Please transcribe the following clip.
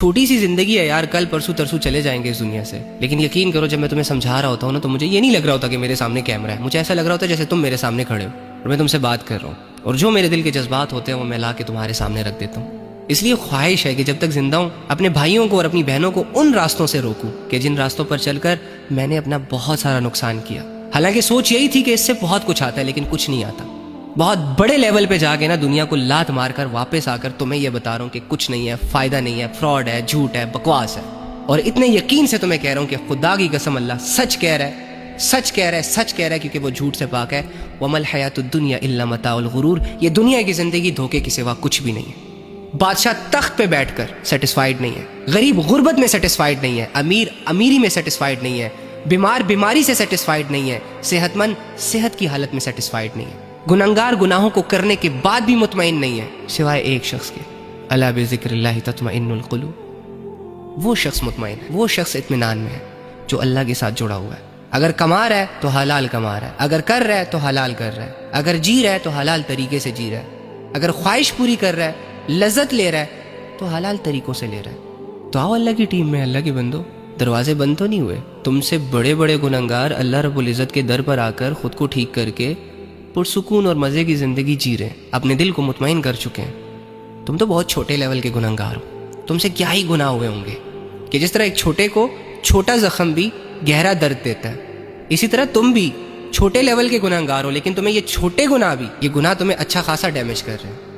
چھوٹی سی زندگی ہے یار، کل پرسوں ترسوں چلے جائیں گے اس دنیا سے، لیکن یقین کرو جب میں تمہیں سمجھا رہا ہوتا ہوں نا تو مجھے یہ نہیں لگ رہا ہوتا کہ میرے سامنے کیمرہ ہے، مجھے ایسا لگ رہا ہوتا ہے جیسے تم میرے سامنے کھڑے ہو اور میں تم سے بات کر رہا ہوں، اور جو میرے دل کے جذبات ہوتے ہیں وہ میں لا کے تمہارے سامنے رکھ دیتا ہوں۔ اس لیے خواہش ہے کہ جب تک زندہ ہوں اپنے بھائیوں کو اور اپنی بہنوں کو ان راستوں سے روکوں کہ جن راستوں پر چل کر میں نے اپنا بہت سارا نقصان کیا۔ حالانکہ سوچ یہی تھی کہ اس سے بہت کچھ آتا ہے لیکن کچھ نہیں آتا۔ بہت بڑے لیول پہ جا کے نا دنیا کو لات مار کر واپس آ کر تمہیں یہ بتا رہا ہوں کہ کچھ نہیں ہے، فائدہ نہیں ہے، فراڈ ہے، جھوٹ ہے، بکواس ہے، اور اتنے یقین سے تمہیں کہہ رہا ہوں کہ خدا کی قسم اللہ سچ کہہ رہا ہے، سچ کہہ رہا ہے، سچ کہہ رہا ہے، کیونکہ وہ جھوٹ سے پاک ہے۔ وَمَا الْحَيَاةُ الدُّنْيَا إِلَّا مَتَاعُ الْغُرُورِ، یہ دنیا کی زندگی دھوکے کے سوا کچھ بھی نہیں ہے۔ بادشاہ تخت پہ بیٹھ کر سیٹسفائیڈ نہیں ہے، غریب غربت میں سیٹسفائیڈ نہیں ہے، امیر امیری میں سیٹسفائیڈ نہیں ہے، بیمار بیماری سے سیٹسفائیڈ نہیں ہے، صحت مند صحت کی حالت میں سیٹسفائیڈ نہیں ہے، گنہگار گناہوں کو کرنے کے بعد بھی مطمئن نہیں ہے، سوائے ایک شخص کے، الا بذکر اللہ تطمئن القلوب۔ وہ شخص مطمئن ہے، وہ شخص اطمینان میں ہے جو اللہ کے ساتھ جڑا ہوا ہے۔ اگر کما رہا ہے تو حلال کما رہا ہے، اگر کر رہا ہے تو حلال کر رہا ہے، اگر جی رہا ہے تو حلال طریقے سے جی رہا ہے، اگر خواہش پوری کر رہا ہے، لذت لے رہا ہے تو حلال طریقوں سے لے رہا ہے۔ تو آؤ اللہ کی ٹیم میں، اللہ کے بندو، دروازے بند تو نہیں ہوئے۔ تم سے بڑے بڑے گنہگار اللہ رب العزت کے در پر آ کر خود کو ٹھیک کر کے پرسکون اور مزے کی زندگی جی رہے ہیں، اپنے دل کو مطمئن کر چکے ہیں۔ تم تو بہت چھوٹے لیول کے گنہگار ہو، تم سے کیا ہی گناہ ہوئے ہوں گے کہ جس طرح ایک چھوٹے کو چھوٹا زخم بھی گہرا درد دیتا ہے، اسی طرح تم بھی چھوٹے لیول کے گنہگار ہو، لیکن تمہیں یہ چھوٹے گناہ بھی، یہ گناہ تمہیں اچھا خاصا ڈیمیج کر رہے ہیں۔